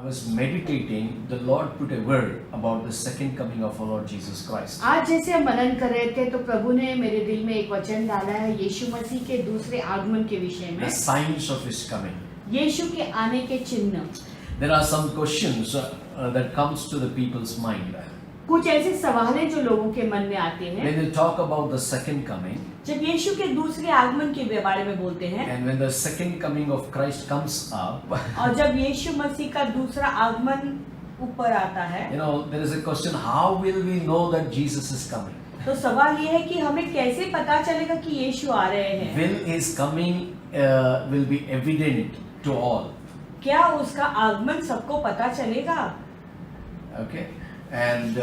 I was meditating, the Lord put a word about the second coming of our Lord Jesus Christ. आज जैसे हम मनन कर रहे थे तो प्रभु ने मेरे दिल में एक वचन डाला है यीशु मसीह के दूसरे आगमन के विषय में, The signs of His coming. यीशु के आने के चिन्ह। There are some questions that comes to the people's mind. कुछ ऐसे सवाल हैं जो लोगों के मन में आते हैं When they talk about the second coming, जब यीशु के दूसरे आगमन के बारे में बोलते हैं, and when the second coming of Christ comes up, और जब यीशु मसीह का दूसरा आगमन ऊपर आता है, there is a question, how will we know that Jesus is coming? तो सवाल ये है कि हमें कैसे पता चलेगा कि यीशु आ रहे हैं? Will His coming will be evident to all? क्या उसका आगमन सबको पता चलेगा? Okay, and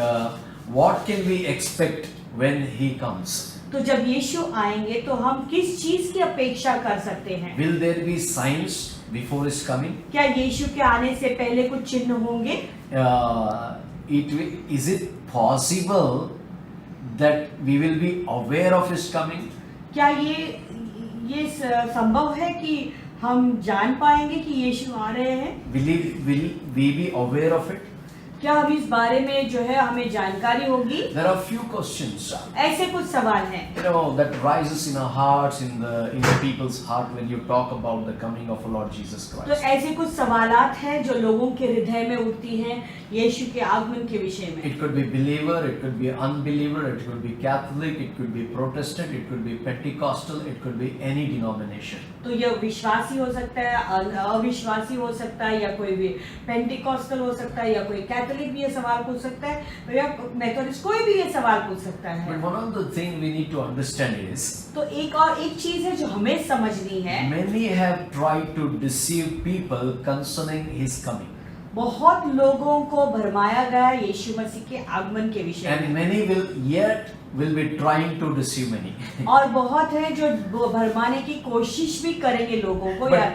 what can we expect when He comes? तो जब यीशु आएंगे तो हम किस चीज की अपेक्षा कर सकते हैं? Will there be signs before His coming? क्या यीशु के आने से पहले कुछ चिन्ह होंगे? Is it possible that we will be aware of His coming? क्या ये संभव है कि हम जान पाएंगे कि यीशु आ रहे हैं? Will we be aware of it? क्या हम इस बारे में जो है हमें जानकारी होगी? There are few questions, ऐसे कुछ सवाल हैं that rises in our hearts, in the people's heart when you talk about the coming of our Lord Jesus तो Christ. ऐसे कुछ सवालात हैं जो लोगों के हृदय में उठती हैं यीशु के आगमन के विषय में। It could be believer, it could be unbeliever, it could be Catholic, it could be Protestant, it could be Pentecostal, it could be any denomination. तो यह विश्वासी हो सकता है, अविश्वासी हो सकता है, या कोई भी पेंटिकॉस्टल हो सकता है, या कोई कैथोलिक भी ये सवाल पूछ सकता है, या मेथोडिस्ट, कोई भी ये सवाल पूछ सकता है। But one of the things we need to understand is, तो एक चीज है जो हमें समझनी है, many have tried to deceive people concerning His coming. बहुत लोगों को भरमाया गया यीशु मसीह के आगमन के विषय And में, many will be trying to deceive many. और बहुत है जो भरमाने की कोशिश भी करेंगे लोगों को या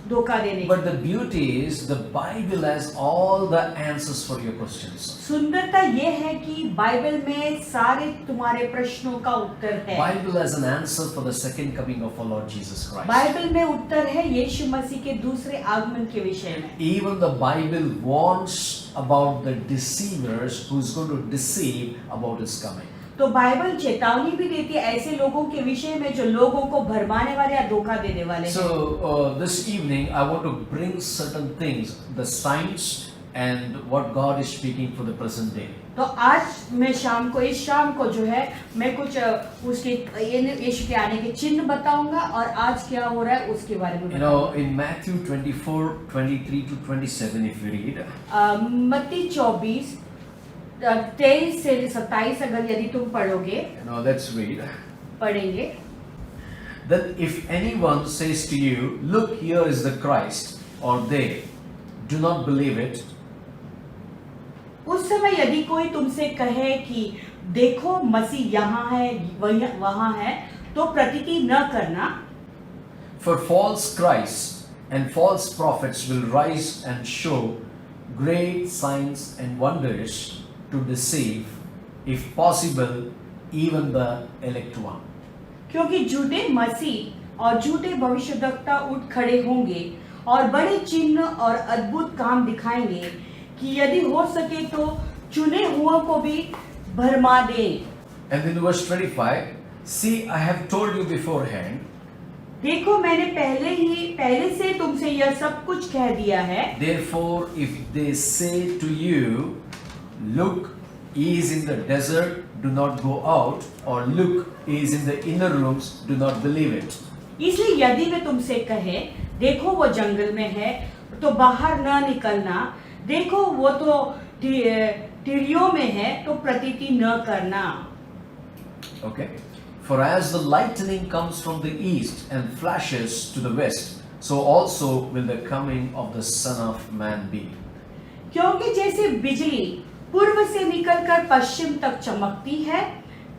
धोखा देने की। But the beauty is the Bible has all the answers for your questions. सुंदरता ये है कि बाइबल में सारे तुम्हारे प्रश्नों का उत्तर है। Bible has an answer for the second coming of our Lord Jesus Christ. Bible में उत्तर है यीशु मसीह के दूसरे आगमन के विषय में। Even the Bible warns about the deceivers who is going to deceive about His coming. तो बाइबल चेतावनी भी देती है ऐसे लोगों के विषय में जो लोगों को भरमाने वाले या धोखा देने वाले हैं। So this evening I want to bring certain things, the signs and what God is speaking for the present day. तो आज मैं इस शाम को जो है मैं कुछ उसके यीशु के आने के चिन्ह बताऊंगा और आज क्या हो रहा है उसके बारे में बताऊंगा। In Matthew 24:23 to 27 if you read, मत्ती 24:23 से 27 अगर यदि तुम पढ़ोगे, let's read. पढ़ेंगे। That if anyone says to you, look, here is the Christ, or they, do not believe it. उस समय यदि कोई तुमसे कहे कि देखो मसीह यहाँ है वहाँ है, तो प्रतीति न करना। For false Christs and false prophets will rise and show great signs and wonders to deceive, if possible, even the elect one. क्योंकि झूठे मसीह और झूठे भविष्यद्वक्ता उठ खड़े होंगे और बड़े चिन्ह और अद्भुत काम दिखाएंगे कि यदि हो सके तो चुने हुओं को भी भरमा दें। And in verse 25, see, I have told you beforehand. देखो मैंने पहले से तुमसे यह सब कुछ कह दिया है। Therefore, if they say to you, look, he is in the desert, do not go out, or look, he is in the inner rooms, do not believe it. इसलिए यदि वे तुमसे कहे देखो वो जंगल में है तो बाहर न निकलना, देखो वो तो टिरियों में है तो प्रतीति न करना। Okay. For as the lightning comes from the east and flashes to the west, so also will the coming of the Son of Man be. क्योंकि जैसे बिजली पूर्व से निकलकर पश्चिम तक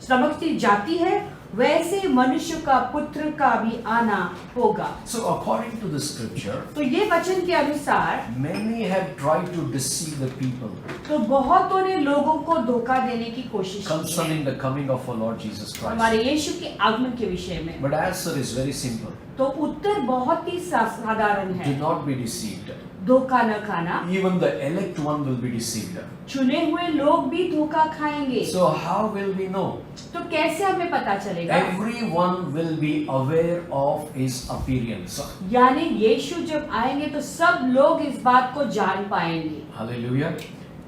चमकती जाती है, वैसे मनुष्य का पुत्र का भी आना होगा। So according to the scripture, तो ये वचन के अनुसार many have tried to deceive the people तो बहुतों ने लोगों को धोखा देने की कोशिश की है concerning the coming of our Lord Jesus Christ. हमारे यीशु के आगमन के विषय में। But answer is very simple. तो उत्तर बहुत ही साधारण Do है, not be deceived. धोखा न खाना। Even the elect one will be deceived. चुने हुए लोग भी धोखा खाएंगे। So how will we know? तो कैसे हमें पता चलेगा? Everyone will be aware of his appearance. यानी यीशु जब आएंगे तो सब लोग इस बात को जान पाएंगे। Hallelujah.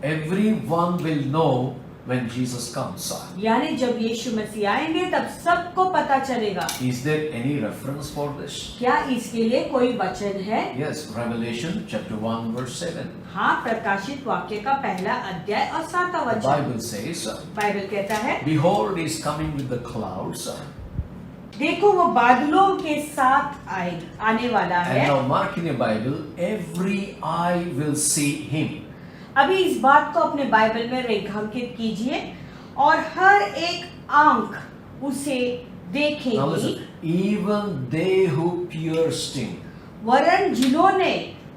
Everyone will know when Jesus comes. यानी जब यीशु मसीह आएंगे तब सबको पता चलेगा। Is there any reference for this? क्या इसके लिए कोई वचन है? Yes, Revelation chapter 1 verse 7. हाँ, प्रकाशित वाक्य का पहला अध्याय और 7वां The वचन। Bible says, बाइबल कहता है, Behold, he is coming with the clouds. देखो वो बादलों के साथ आने वाला And है। now mark in your Bible, every eye will see him. अभी इस बात को अपने बाइबल में रेखांकित कीजिए और हर एक आंख उसे Now देखेगी, listen, even they who pierced him, वरन जिन्होंने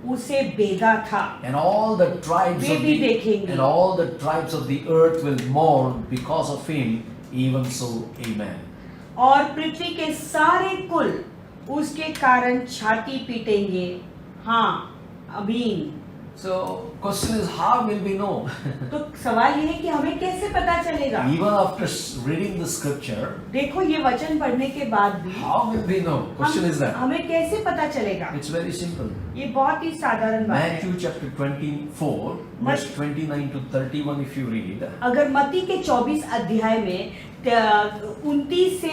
उसे बेधा था and all the tribes way of भी the देखेंगे। and all the tribes of the earth will mourn because of him. Even so, amen. और पृथ्वी के सारे कुल उसके कारण छाती पीटेंगे। हाँ, आमीन। So, question is, how will we know? तो सवाल ये है कि हमें कैसे पता चलेगा? Even after reading the scripture, देखो ये वचन पढ़ने के बाद भी how will we know? Question is that. हमें कैसे पता चलेगा? It's very simple. ये बहुत ही साधारण बात है। Matthew chapter 24, verse 29 to 31, if you read. अगर मत्ती के 24 अध्याय में 29 से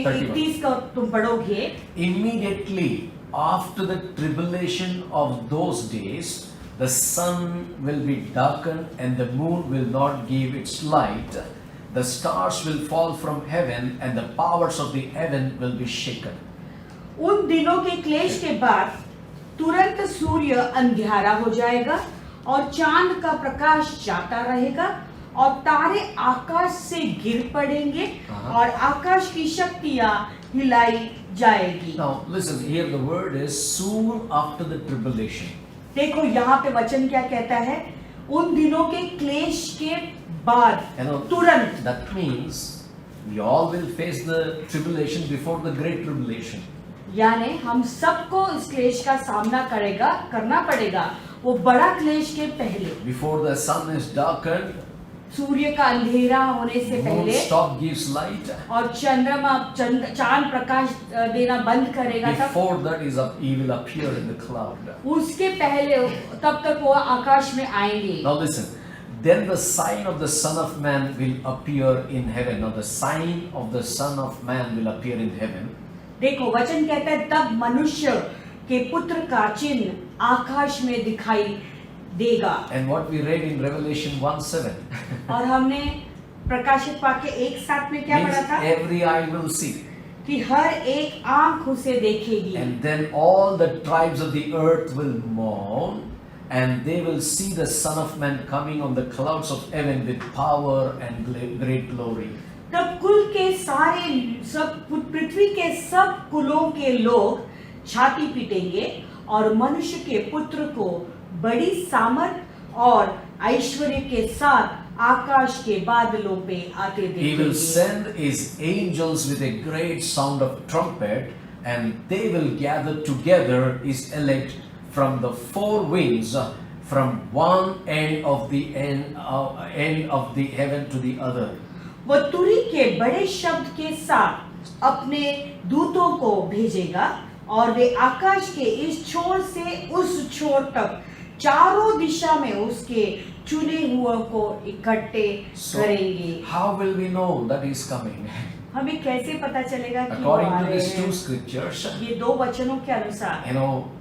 31 का तुम पढ़ोगे, Immediately after the tribulation of those days, the sun will be darkened and the moon will not give its light. The stars will fall from heaven and the powers of the heaven will be shaken. उन दिनों के क्लेश के बाद तुरंत सूर्य अंधियारा हो जाएगा और चांद का प्रकाश जाता रहेगा और तारे आकाश से गिर पड़ेंगे और आकाश की शक्तियां हिलाई जाएगी। Now listen, here the word is soon after the tribulation. देखो यहाँ पे वचन क्या कहता है? उन दिनों के क्लेश के बाद, You know, तुरंत। that means we all will face the tribulation before the great tribulation. यानी हम सबको इस क्लेश का सामना करना पड़ेगा वो बड़ा क्लेश के पहले। Before the sun is darkened, सूर्य का अंधेरा होने से moon पहले stop gives light. और चंद्रमा चांद प्रकाश देना बंद करेगा तब, Before that is up, he will appear in the cloud. उसके पहले तब तक वो आकाश में आएंगे। Now listen, then the sign of the Son of Man will appear in heaven. Now the sign of the Son of Man will appear in heaven. देखो वचन कहता है तब मनुष्य के पुत्र का चिन्ह आकाश में दिखाई देगा। And what we read in Revelation 1:7 और हमने प्रकाशित वाक्य 1:7 में क्या पढ़ा means था? every eye will see. कि हर एक आंख उसे देखेगी And then all the tribes of the earth will mourn, and they will see the Son of Man coming on the clouds of heaven with power and great glory. तब कुल के सारे सब पृथ्वी के सब कुलों के लोग छाती पीटेंगे और मनुष्य के पुत्र को बड़ी सामर्थ और ऐश्वर्य के साथ आकाश के बादलों पे आते He will देखेंगे। send his angels with a great sound of trumpet, and they will gather together his elect from the four winds, from one end of the heaven to the other. वो तुरी के बड़े शब्द के साथ अपने दूतों को भेजेगा और वे आकाश के इस छोर से उस छोर तक चारों दिशा में उसके चुने हुए को इकट्ठे करेंगे। How will we know that he is coming? हमें कैसे पता चलेगा कि वो आ According to रहे these two हैं? scriptures, ये दो वचनों के अनुसार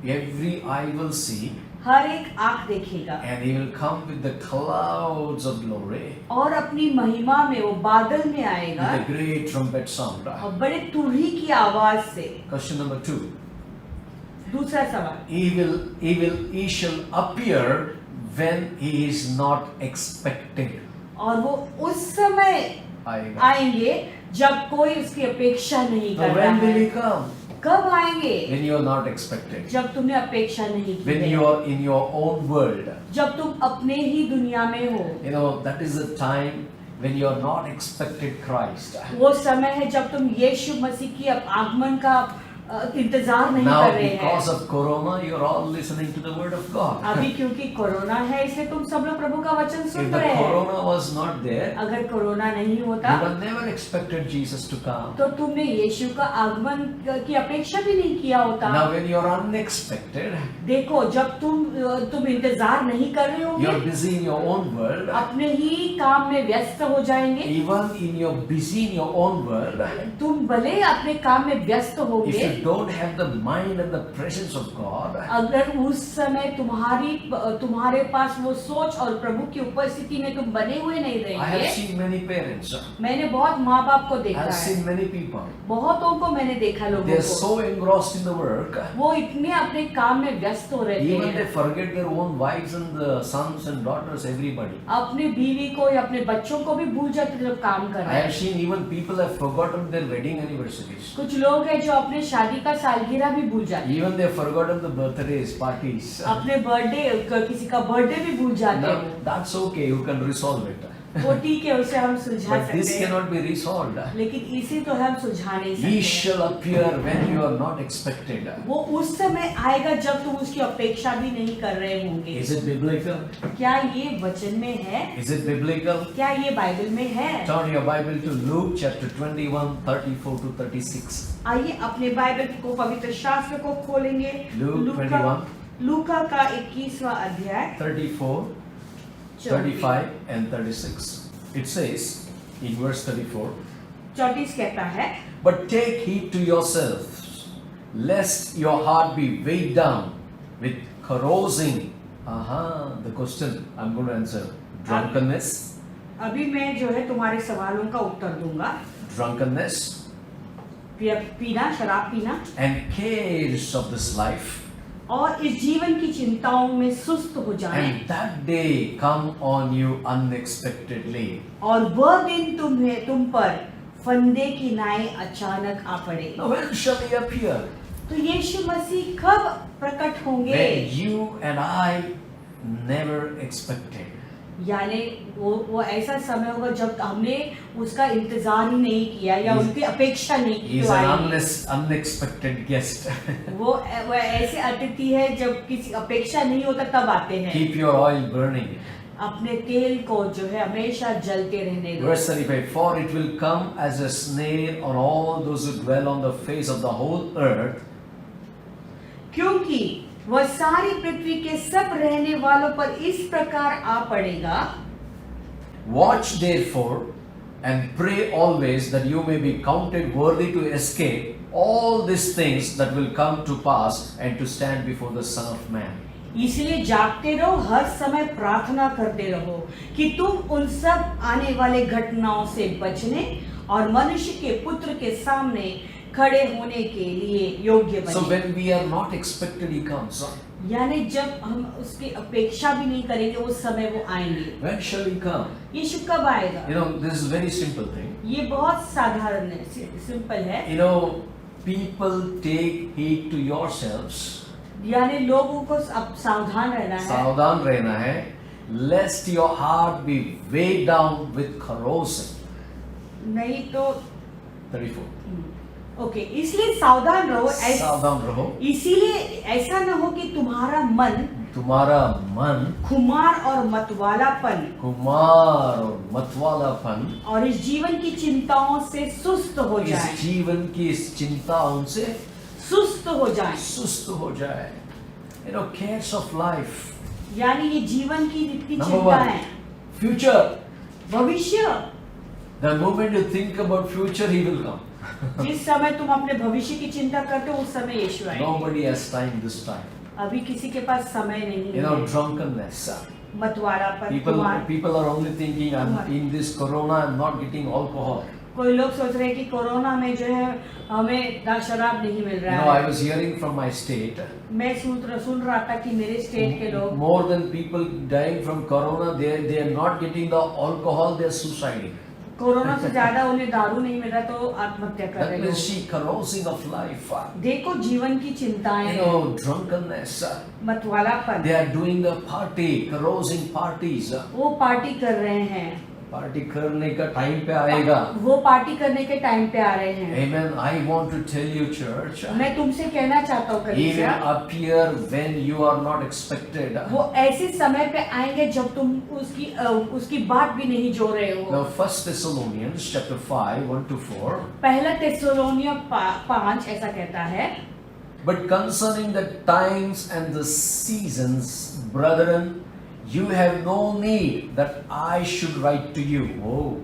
every eye will see, हर एक आंख देखेगा and he will come with the clouds of glory, और अपनी महिमा में वो बादल में आएगा with a great trumpet sound. और बड़े तुरही की आवाज से। Question number 2. दूसरा सवाल, He shall appear when he is not expecting. और वो उस समय आएगा. आएंगे जब कोई उसकी अपेक्षा नहीं Now कर रहा when will है। he come? कब आएंगे? When you are not expected. जब तुमने अपेक्षा नहीं की When है, you are in your own world. जब तुम अपने ही दुनिया में हो। You know, that is the time when you are not expected Christ. वो समय है जब तुम यीशु मसीह की आगमन का इंतजार नहीं Now, कर रहे because हैं। of Corona, you are all listening to the word of God. अभी क्योंकि कोरोना है इसलिए तुम सब लोग प्रभु का वचन If सुन the रहे हैं। Corona was not there, अगर कोरोना नहीं you होता would have never expected Jesus to come. तो तुमने यीशु का आगमन की अपेक्षा भी नहीं किया होता। Now, when you are unexpected, देखो, जब तुम इंतजार नहीं कर रहे you होगे, are busy in your own world. अपने ही काम में व्यस्त हो जाएंगे। Even in your busy in your own world, तुम भले अपने काम में व्यस्त if होगे, you don't have the mind and the presence of God, अगर उस समय तुम्हारे पास वो सोच और प्रभु की उपस्थिति में तुम बने हुए नहीं I have रहेंगे। seen many parents. मैंने बहुत माँ बाप को I देखा have है, seen many people. बहुतों को मैंने देखा They लोगों are को, so engrossed in the work, वो इतने अपने काम में व्यस्त हो रहते even they हैं, forget their own wives and the sons and daughters, everybody. अपने बीवी को या अपने बच्चों को भी भूल जाते जब काम कर I रहे have हैं। seen even people have forgotten their wedding anniversaries. कुछ लोग हैं जो अपने शादी का सालगिरह भी भूल जाते हैं, Even they have forgotten the birthdays, parties. अपने बर्थडे, किसी का बर्थडे भी भूल जाते Now, हैं। that's okay, you can resolve it. वो ठीक है, उसे हम सुलझा But this सकते हैं, cannot be resolved. लेकिन इसे तो हम सुलझा नहीं He सकते। shall appear when you are not expected. वो उस समय आएगा जब तुम उसकी अपेक्षा भी नहीं कर रहे होंगे। Is it biblical? क्या ये वचन में है? Is it biblical? क्या ये बाइबल में है? Turn your Bible to Luke chapter 21, 34 to 36. आइए अपने बाइबल को, पवित्र शास्त्र को खोलेंगे। Luke 21. लूका का 21वां अध्याय 34, 35 and 36. It says in verse 34, 34 कहता है, but take heed to yourselves, lest your heart be weighed down with carousing. The question I'm going to answer. Drunkenness, अभी मैं जो है तुम्हारे सवालों का उत्तर दूंगा। drunkenness, पीना, शराब पीना and cares of this life, और इस जीवन की चिंताओं में सुस्त हो जाए, and that day come on you unexpectedly. और वह दिन तुम पर फंदे की नाई अचानक आ पड़े। Now when shall he appear? तो यीशु मसीह कब प्रकट होंगे? When you and I never expected. यानी वो ऐसा समय होगा जब हमने उसका इंतजार ही नहीं किया या उनकी अपेक्षा नहीं की। He is तो an आएंगे। unexpected guest. वो ऐसे अतिथि है जब किसी अपेक्षा नहीं होता तब आते हैं। Keep your oil burning. अपने तेल को जो है हमेशा जलते रहने दो। Verse 35, for it will come as a snare on all those who dwell on the face of the whole earth. क्योंकि वह सारी पृथ्वी के सब रहने वालों पर इस प्रकार आ पड़ेगा। Watch therefore and pray always that you may be counted worthy to escape all these things that will come to pass and to stand before the Son of Man. इसलिए जागते रहो, हर समय प्रार्थना करते रहो कि तुम उन सब आने वाले घटनाओं से बचने और मनुष्य के पुत्र के सामने खड़े होने के लिए योग्य So बने। when we are not expected, he comes. यानी जब हम उसकी अपेक्षा भी नहीं करेंगे उस समय वो आएंगे। When shall he come? यीशु कब आएगा? You know, this is a very simple thing. ये बहुत साधारण है, सिंपल है। You know, people take heed to yourselves. यानी लोगों को अब सावधान रहना है, सावधान रहना है, lest your heart be weighed down with corrosion. नहीं तो 34. ओके, इसलिए सावधान रहो। सावधान रहो, इसीलिए ऐसा न हो कि तुम्हारा मन खुमार और मतवालापन कुमार और मतवालापन और इस जीवन की चिंताओं से सुस्त हो जाए, इस जीवन की इस चिंताओं से सुस्त हो जाए। सुस्त हो जाए. You know, cares of life. यानी ये जीवन की जितनी Number चिंता one, है, future. भविष्य। The moment you think about future, he will come. जिस समय तुम अपने भविष्य की चिंता करते हो उस समय यीशु आएंगे। Nobody has time this time. अभी किसी के पास समय नहीं You know, है। drunkenness. मतवालापन, People are only thinking, in this corona, I'm not getting alcohol. कोई लोग सोच रहे हैं कि कोरोना में जो है हमें शराब नहीं मिल You रहा know, I है। was hearing from my state. मैं सुन रहा था कि मेरे स्टेट के लोग More than people dying from corona, they are not getting the alcohol, they are suiciding. Corona से ज्यादा उन्हें दारू नहीं मिला तो आत्महत्या कर That रहे means लोग। she carousing of life. देखो जीवन की चिंताएं, Drunkenness. मतवालापन, They are doing a party, carousing parties. वो पार्टी कर रहे हैं, पार्टी करने का टाइम पे आएगा। वो पार्टी करने के टाइम पे आ रहे हैं। Amen. I want to tell you, church. मैं तुमसे कहना चाहता हूँ He will कलीसिया, appear when you are not expected. वो ऐसे समय पे आएंगे जब तुम उसकी बात भी नहीं जो रहे हो। Now, 1 Thessalonians chapter 5, 1 to 4. पहला थिस्सलुनीय 5 ऐसा कहता है, But concerning the times and the seasons, brethren, you have no need that I should write to you. Oh.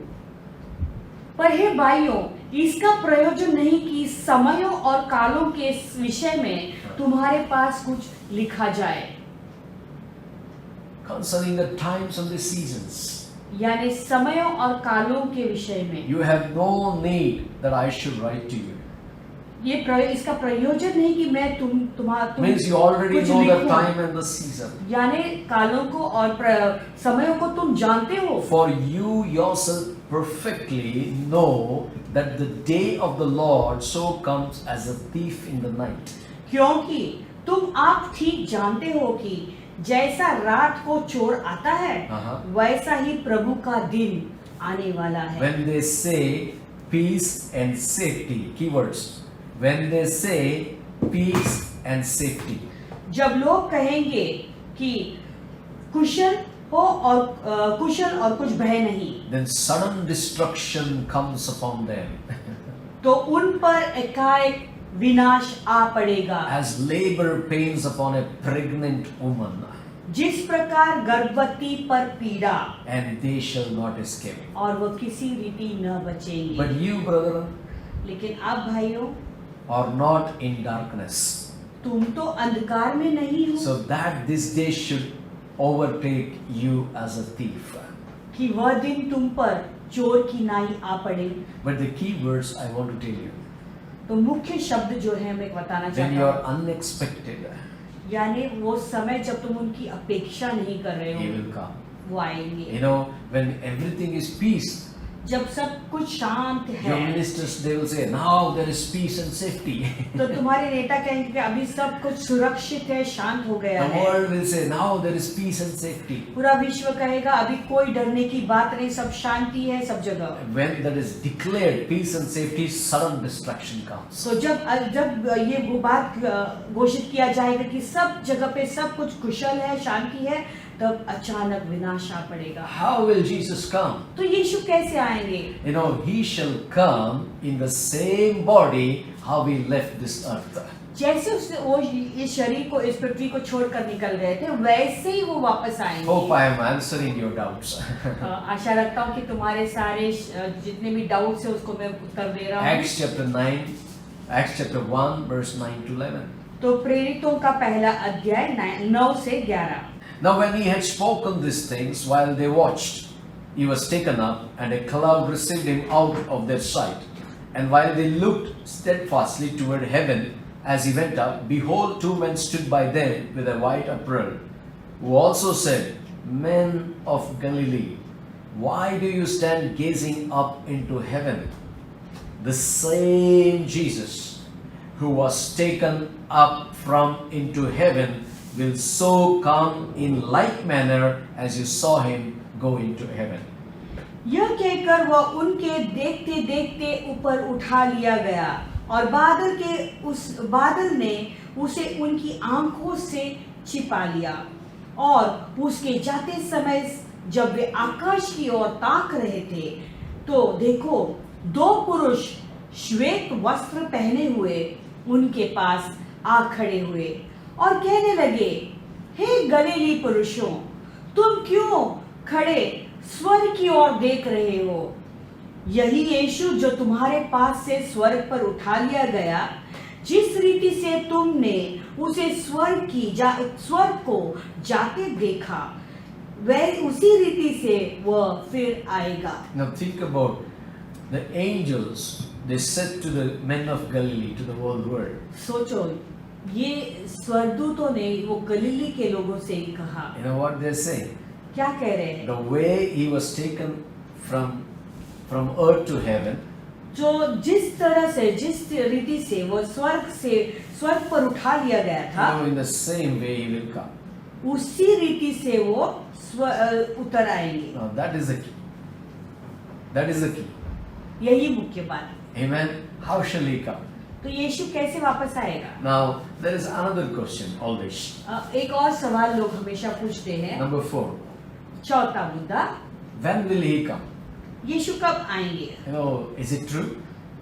पर हे भाइयों, इसका प्रयोजन नहीं कि समयों और कालों के विषय में तुम्हारे पास कुछ लिखा जाए। Concerning the times and the seasons, यानी समयों और कालों के विषय में you have no need that I should write to you. इसका प्रयोजन नहीं कि मैं तुम Means you already कुछ know the लिखूं। time and the season. यानी कालों को और समयों को तुम जानते हो। For you yourself perfectly know that the day of the Lord so comes as a thief in the night. क्योंकि तुम आप ठीक जानते हो कि जैसा रात को चोर आता है, वैसा ही प्रभु का दिन आने वाला है। When they say peace and safety, keywords. When they say peace and safety. जब लोग कहेंगे कि कुशल हो और कुछ भय नहीं, Then sudden destruction comes upon them. तो उन पर एकाएक विनाश आ पड़ेगा। As labor pains upon a pregnant woman, जिस प्रकार गर्भवती पर पीड़ा, and they shall not escape. और वो किसी रीति न बचेंगे। But you, brethren, लेकिन आप भाइयों, are not in darkness, तुम तो अंधकार में नहीं हो so that this day should overtake you as a thief. कि वह दिन तुम पर चोर की नाई आ पड़े। But the key words I want to tell you, तो मुख्य शब्द जो है मैं बताना when चाहता you are हूँ, unexpected, यानी वो समय जब तुम उनकी अपेक्षा नहीं कर रहे He हो, will come. वो आएंगे। You know, when everything is peace, जब सब कुछ शांत your है, ministers, they will say, now there is peace and safety. तो तुम्हारे नेता कहेंगे कि अभी सब कुछ सुरक्षित है, शांत हो गया The है। world will say, now there is peace and safety. पूरा विश्व कहेगा अभी कोई डरने की बात नहीं, सब शांति है सब जगह। When that is declared peace and safety, sudden destruction comes. तो जब ये वो बात घोषित किया जाएगा कि सब जगह पे सब कुछ कुशल है, शांति है, तब अचानक विनाश आ पड़ेगा। How will Jesus come? तो यीशु कैसे आएंगे? You know, He shall come in the same body how He left this earth. जैसे वो इस शरीर को, इस पृथ्वी को छोड़कर निकल गए थे, वैसे ही वो वापस आएंगे। Hope I am answering your doubts. आशा रखता हूँ कि तुम्हारे सारे जितने भी डाउट्स है उसको मैं उत्तर दे रहा हूँ। Acts chapter 9, Acts chapter 1, verse 9 to 11. तो प्रेरितों का पहला अध्याय 9 से 11। Now when he had spoken these things while they watched, he was taken up, and a cloud received him out of their sight. And while they looked steadfastly toward heaven as he went up, behold, two men stood by them with a white apparel, who also said, Men of Galilee, why do you stand gazing up into heaven? The same Jesus who was taken up from into heaven will so come in like manner as you saw him go into heaven. यह कहकर वह उनके देखते देखते ऊपर उठा लिया गया, और बादल ने उसे उनकी आंखों से छिपा लिया। और उसके जाते समय जब वे आकाश की ओर ताक रहे थे, तो देखो दो पुरुष श्वेत वस्त्र पहने हुए उनके पास आ खड़े हुए और कहने लगे, हे गलीली पुरुषों, तुम क्यों खड़े स्वर्ग की ओर देख रहे हो? यही यीशु जो तुम्हारे पास से स्वर्ग पर उठा लिया गया, जिस रीति से तुमने उसे स्वर्ग को जाते देखा, वह उसी रीति से वह फिर आएगा। Now think about the angels. They said to the men of Galilee, to the whole world, सोचो, ये स्वर्गदूतों ने वो गलीली के लोगों से ही कहा। you know what they're saying? क्या कह रहे हैं? The way he was taken from from earth to heaven, जो जिस तरह से जिस रीति से वो स्वर्ग पर उठा लिया गया था, in the same way he will come. उसी रीति से वो उतर आएंगे। Now that is the key. That is the key. यही मुख्य बात है। Amen. How shall he come? तो यीशु कैसे वापस आएगा? Now there is another question always. एक और सवाल लोग हमेशा पूछते हैं। Number 4. चौथा मुद्दा, When will he come? यीशु कब आएंगे? Is it true?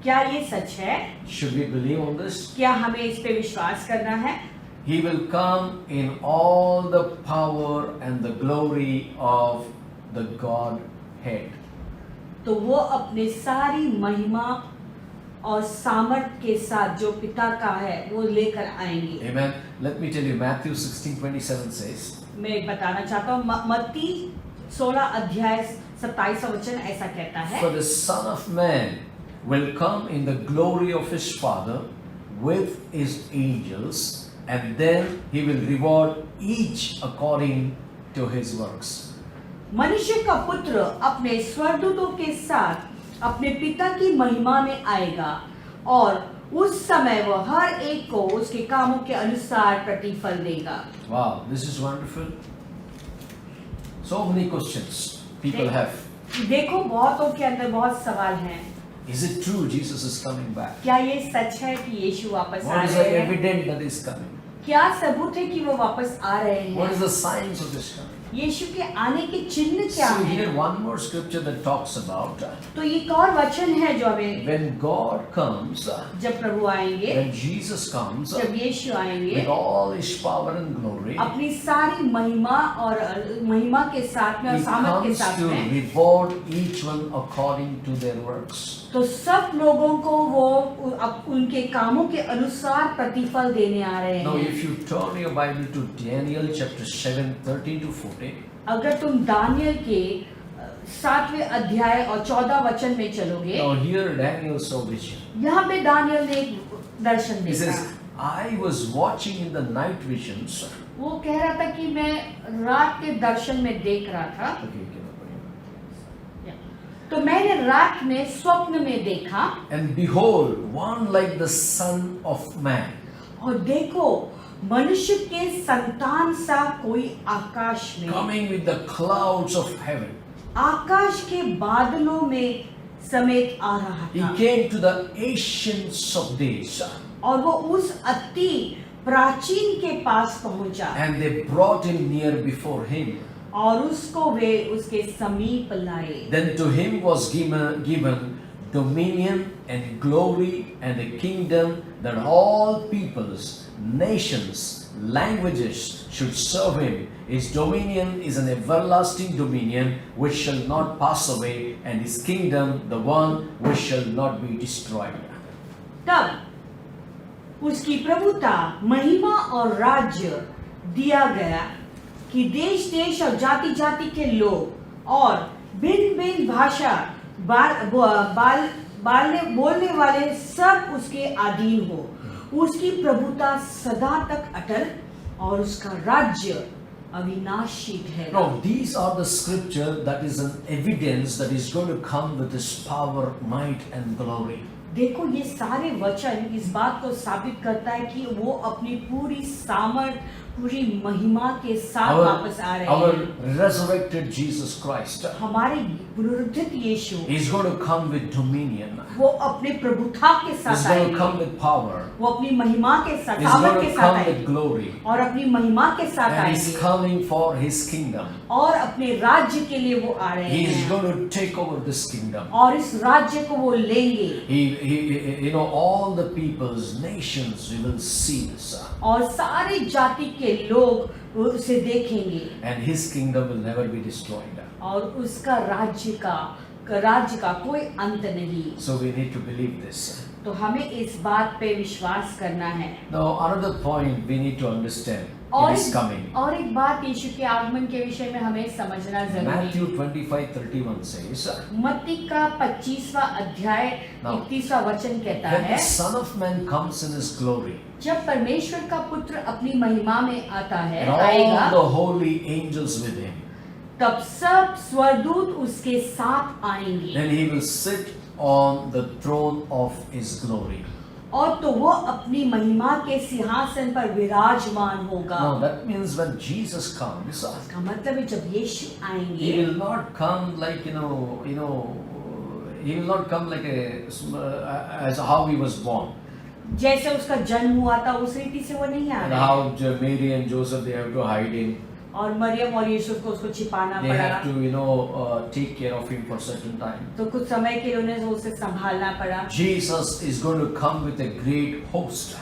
क्या ये सच है? Should we believe on this? क्या हमें इस पे विश्वास करना है? He will come in all the power and the glory of the Godhead. तो वो अपने सारी महिमा और सामर्थ के साथ जो पिता का है वो लेकर आएंगे। Amen. Let me tell you, Matthew 16:27 says, मैं बताना चाहता हूँ, मत्ती 16 अध्याय 27 वचन ऐसा कहता है, For the Son of Man will come in the glory of his Father with his angels, and then he will reward each according to his works. मनुष्य का पुत्र अपने स्वर्गदूतों के साथ अपने पिता की महिमा में आएगा और उस समय वह हर एक को उसके कामों के अनुसार प्रतिफल देगा। Wow, this is wonderful. So many questions people have. देखो, बहुतों के अंदर बहुत सवाल हैं। Is it true Jesus is coming back? क्या ये सच है कि यीशु वापस आ What is रहे the हैं? evidence that is coming? क्या सबूत है कि वो वापस आ रहे What is हैं? the signs of his coming? यीशु के आने के चिन्ह क्या See हैं? here one more scripture that talks about तो एक और वचन है जो हमें, when God comes, जब प्रभु आएंगे, when Jesus comes जब यीशु आएंगे with all his power and glory, अपनी सारी महिमा और महिमा के साथ में और he सामर्थ के comes साथ to में, reward each one according to their works. तो सब लोगों को वो उनके कामों के अनुसार प्रतिफल देने आ रहे Now हैं। if you turn your Bible to Daniel chapter 7, 13 to 14, अगर तुम दानियल के 7वें अध्याय और 14 वचन में चलोगे, now here Daniel saw vision. यहाँ पे दानियल ने एक दर्शन He देखा। says, I was watching in the night visions. वो कह रहा था कि मैं रात के दर्शन में देख रहा था, Okay, you cannot put it. तो मैंने रात में स्वप्न में देखा And behold, one like the Son of Man. और देखो मनुष्य के संतान सा कोई आकाश में, Coming with the clouds of heaven. आकाश के बादलों में समेत आ रहा He था came to the ancients of days, और वो उस अति प्राचीन के पास पहुंचा and they brought him near before him. और उसको वे उसके समीप लाए। Then to him was given dominion and glory and a kingdom that all peoples, nations, languages should serve him. His dominion is an everlasting dominion which shall not pass away, and his kingdom the one which shall not be destroyed. तब उसकी प्रभुता, महिमा और राज्य दिया गया कि देश देश और जाति जाति के लोग और भिन्न भिन्न भाषा बोलने वाले सब उसके अधीन हो। उसकी प्रभुता सदा तक अटल और उसका राज्य अविनाशी है। Now these are the scripture that is an evidence that is going to come with his power, might and glory. देखो, ये सारे वचन इस बात को साबित करता है कि वो अपनी पूरी सामर्थ, पूरी महिमा के साथ वापस आ रहे Our हैं। resurrected Jesus Christ हमारे पुनरुत्थित यीशु, is going to come with dominion. वो अपने प्रभुता के He's साथ going to आएंगे, come with power. वो अपनी महिमा के साथ, He's सामर्थ going के to साथ come with आएंगे glory. और अपनी महिमा के साथ And he's आएंगे coming for his kingdom. और अपने राज्य के लिए वो आ रहे He is हैं going to take over this kingdom. और इस राज्य को वो लेंगे You know, all the peoples, nations, we will see this. और सारे जाति के लोग उसे देखेंगे And his kingdom will never be destroyed. और उसका राज्य का कोई अंत नहीं। So we need to believe this. तो हमें इस बात पे विश्वास करना है। Now another point we need to understand. और It is coming. और एक बात यीशु के आगमन के विषय में हमें समझना जरूरी Matthew है। 25:31 says, मत्ती का 25वां अध्याय Now, 31वां वचन कहता when है, the Son of Man comes in his glory, जब परमेश्वर का पुत्र अपनी महिमा में आता है, and all आएगा the holy angels with him, तब सब स्वर्गदूत उसके साथ आएंगे Then he will sit on the throne of his glory. और तो वो अपनी महिमा के सिंहासन पर विराजमान होगा। Now that means when Jesus comes, इसका मतलब है जब यीशु he आएंगे will not come like he will not come like as how he was born. जैसे उसका जन्म हुआ था उस रीति से वो नहीं And आया how Mary and Joseph they have to hide him. और मरियम और यूसुफ को उसको छिपाना They have पड़ा to take care of him for certain time. तो कुछ समय के लिए उन्हें उसे संभालना पड़ा। Jesus is going to come with a great host.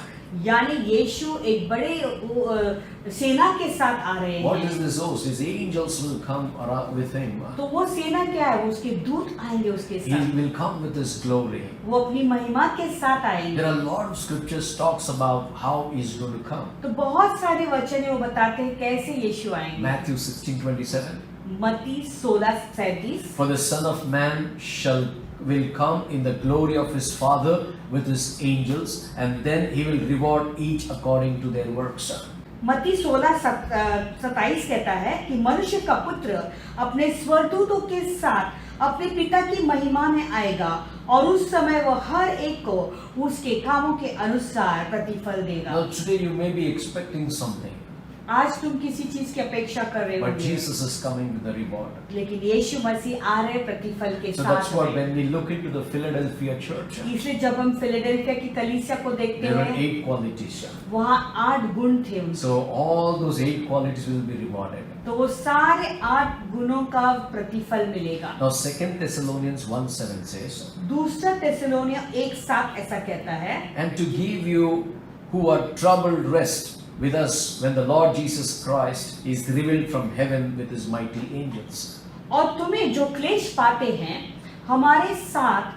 यानी यीशु एक बड़े सेना के साथ आ रहे What is हैं। this host? His angels will come around with him. तो वो सेना क्या है? वो उसके दूत आएंगे उसके He साथ। will come with his glory. वो अपनी महिमा के साथ There आएंगे। are a lot of scriptures talks about how he's going to come. तो बहुत सारे वचन वो बताते हैं कैसे यीशु आएंगे। Matthew 16:27. मत्ती 16:37 For the Son of Man will come in the glory of his Father with his angels, and then he will reward each according to their works. मत्ती 16:27 कहता है कि मनुष्य का पुत्र अपने स्वर्गदूतों के साथ अपने पिता की महिमा में आएगा और उस समय वह हर एक को उसके कामों के अनुसार प्रतिफल देगा। Now today you may be expecting something, आज तुम किसी चीज की अपेक्षा कर रहे but हो, Jesus is coming with the reward. लेकिन यीशु मसीह आ रहे प्रतिफल के So that's साथ what में। when we look into the Philadelphia church, इसलिए जब हम फिलाडेल्फिया की कलीसिया को देखते there are हैं 8 qualities. वहाँ 8 गुण थे उनके। So all those 8 qualities will be rewarded. तो वो सारे 8 गुणों का प्रतिफल मिलेगा। Now 2 Thessalonians 1:7 says, दूसरा तेसलोनिया 1:7 ऐसा कहता है, and to give you who are troubled rest with us when the Lord Jesus Christ is revealed from heaven with his mighty angels. और तुम्हें जो क्लेश पाते हैं हमारे साथ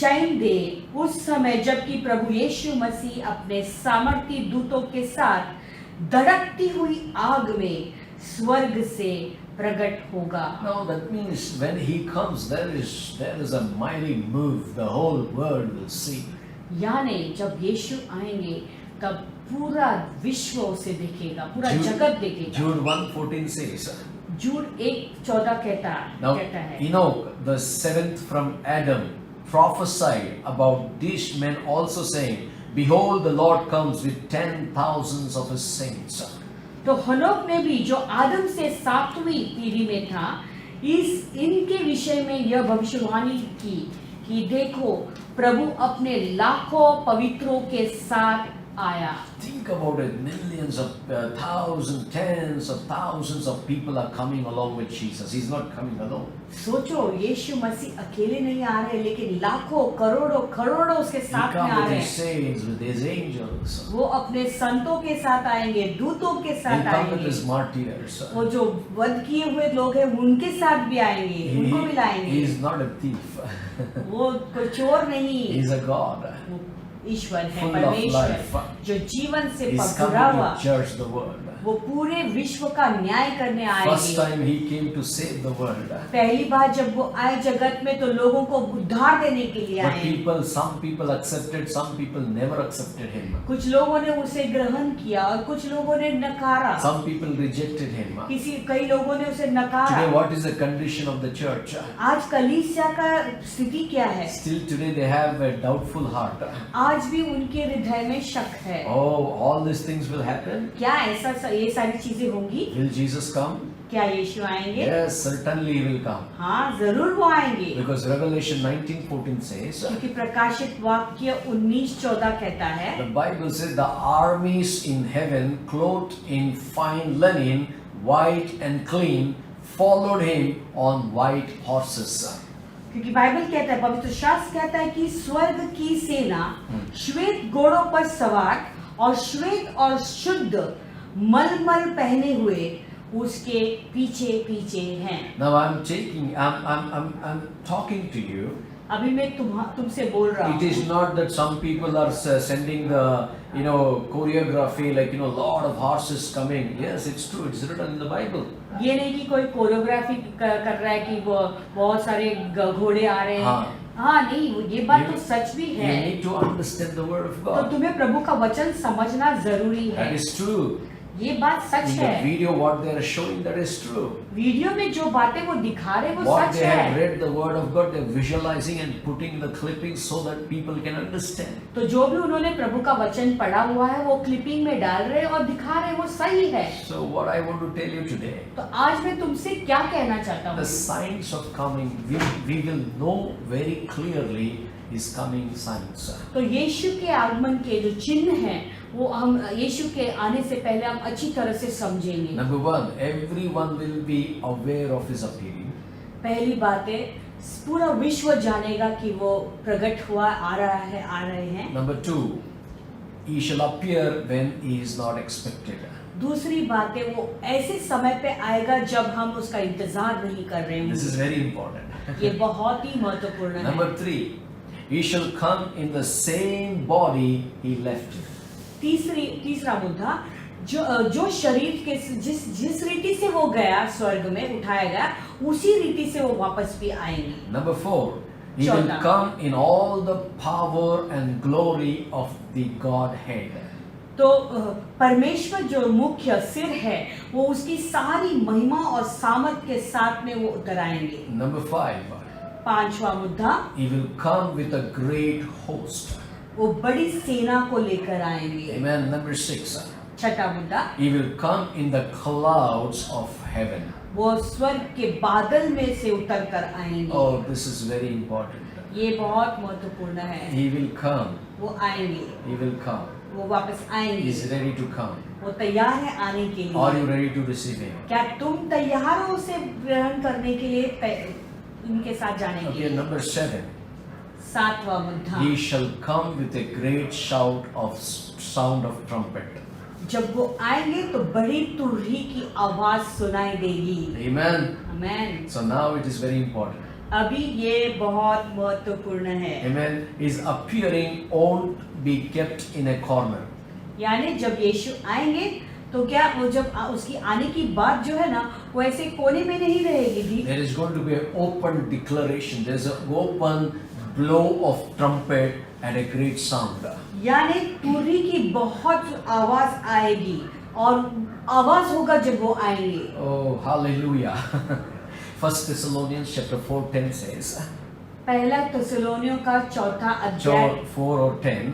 चैन दे उस समय जबकि प्रभु यीशु मसीह अपने सामर्थी दूतों के साथ धड़कती हुई आग में स्वर्ग से प्रकट होगा। Now that means when he comes, there is a mighty move. The whole world will see. यानी जब यीशु आएंगे तब पूरा विश्व उसे देखेगा, पूरा Jude- जगत देखेगा। Jude 1:14 says, जूड 1:14 now कहता है, Enoch, the seventh from Adam, prophesied about these men also saying, behold, the Lord comes with 10,000s of his saints. तो हनोक ने भी जो आदम से 7वीं पीढ़ी में था इनके विषय में यह भविष्यवाणी की कि देखो प्रभु अपने लाखों पवित्रों के साथ आया। Think about it, millions of thousands, tens of thousands of people are coming along with Jesus. He's not coming alone. सोचो यीशु मसीह अकेले नहीं आ रहे लेकिन लाखों करोड़ों खरोड़ों उसके He साथ में आ comes with रहे his हैं। saints, with his angels. वो अपने संतों के साथ आएंगे, दूतों के He'll साथ come with आएंगे, his martyrs. वो जो वध किए हुए लोग हैं उनके साथ भी आएंगे, उनको भी He लाएंगे। is not a thief. वो कोई चोर नहीं, He's a God. वो ईश्वर है, Full of परमेश्वर life. जो जीवन से He's भरा हुआ, coming to judge the world. वो पूरे विश्व का न्याय करने First आएंगे। time he came to save the world. पहली बार जब वो आए जगत में तो लोगों को उद्धार देने के लिए But आए। some people accepted, some people never accepted him. कुछ लोगों ने उसे ग्रहण किया और कुछ लोगों ने नकारा। Some people rejected him. कई लोगों ने उसे Today, नकारा। what is the condition of the church? आज कलीसिया का स्थिति क्या है? Still today they have a doubtful heart. आज भी उनके हृदय में शक है। Oh, all these things will happen. क्या ऐसा ये सारी चीजें होंगी? Will Jesus come? क्या यीशु आएंगे? Yes, certainly he will come. हाँ, जरूर वो आएंगे। Because Revelation 19:14 says, क्योंकि प्रकाशित वाक्य 19:14 कहता है, the Bible says, the armies in heaven, clothed in fine linen, white and clean, followed him on white horses. क्योंकि बाइबल कहता है, पवित्र शास्त्र कहता है कि स्वर्ग की सेना श्वेत घोड़ों पर सवार और श्वेत और शुद्ध मलमल पहने हुए उसके पीछे पीछे हैं। Now I'm talking to you. अभी मैं तुमसे बोल रहा It is हूँ। not that some people are sending the choreography like lot of horses coming. Yes, it's true. It's written in the Bible. ये नहीं कि कोई कोरियोग्राफी कर रहा है कि वो बहुत सारे घोड़े आ रहे हैं। हाँ। हाँ नहीं, ये बात You- तो सच भी You है। need to understand the word of तो God. तुम्हें प्रभु का वचन समझना जरूरी है। That is true. ये बात सच In the है। video, what they are showing, that is true. Video में जो बातें वो दिखा रहे वो What सच they have है। read the word of God, they're visualizing and putting the clippings so that people can understand. तो जो भी उन्होंने प्रभु का वचन पढ़ा हुआ है वो क्लिपिंग में डाल रहे और दिखा रहे वो सही है। So what I want to tell you today, तो आज मैं तुमसे क्या कहना चाहता the हूँ, signs of coming, we will know very clearly His coming signs. तो यीशु के आगमन के जो चिन्ह हैं वो हम यीशु के आने से पहले हम अच्छी तरह से समझेंगे। Number one, everyone will be aware of His appearing. पहली बात है पूरा विश्व जानेगा कि वो प्रकट हुआ आ रहे हैं। Number two, He shall appear when He is not expected. दूसरी बात है वो ऐसे समय पे आएगा जब हम उसका इंतजार नहीं कर रहे This is होंगे। very important. ये बहुत ही महत्वपूर्ण है। Number three, He shall come in the same body He left. तीसरा मुद्दा, जो शरीर के जिस रीति से वो गया स्वर्ग में उठाया गया उसी रीति से वो वापस भी आएंगे। Number four, He will चौथा। come in all the power and glory of the Godhead. तो परमेश्वर जो मुख्य सिर है वो उसकी सारी महिमा और सामर्थ के साथ में वो उतर आएंगे। Number five, पांचवा मुद्दा, He will come with a great host. वो बड़ी सेना को लेकर आएंगे। Amen. Number six, छठा मुद्दा, He will come in the clouds of heaven. वो स्वर्ग के बादल में से उतर कर आएंगे। Oh, this is very important. ये बहुत महत्वपूर्ण है। He will come. वो आएंगे, He will come. वो वापस He आएंगे। is ready to come. वो तैयार है आने के Are you लिए। ready to receive Him? क्या तुम तैयार हो उसे ग्रहण करने के लिए उनके साथ जाने के Okay, लिए? number seven. सातवां मुद्दा, He shall come with a great shout of sound of trumpet. जब वो आएंगे तो बड़ी तुरही की आवाज सुनाई देगी। Amen. Amen. So now it is very important. अभी ये बहुत महत्वपूर्ण है। Amen. His appearing won't be kept in a corner. यानी जब यीशु आएंगे तो क्या वो जब उसकी आने की बात जो है ना वो ऐसे कोने में नहीं रहेगी। There is going to be an open declaration. There is an open blow of trumpet and a great sound. यानी तुरही की बहुत आवाज आएगी और आवाज होगा जब वो आएंगे। Oh, hallelujah. First Thessalonians chapter 4:10 says, पहला थिस्सलुनीकियों का चौथा अध्याय 4 or 10.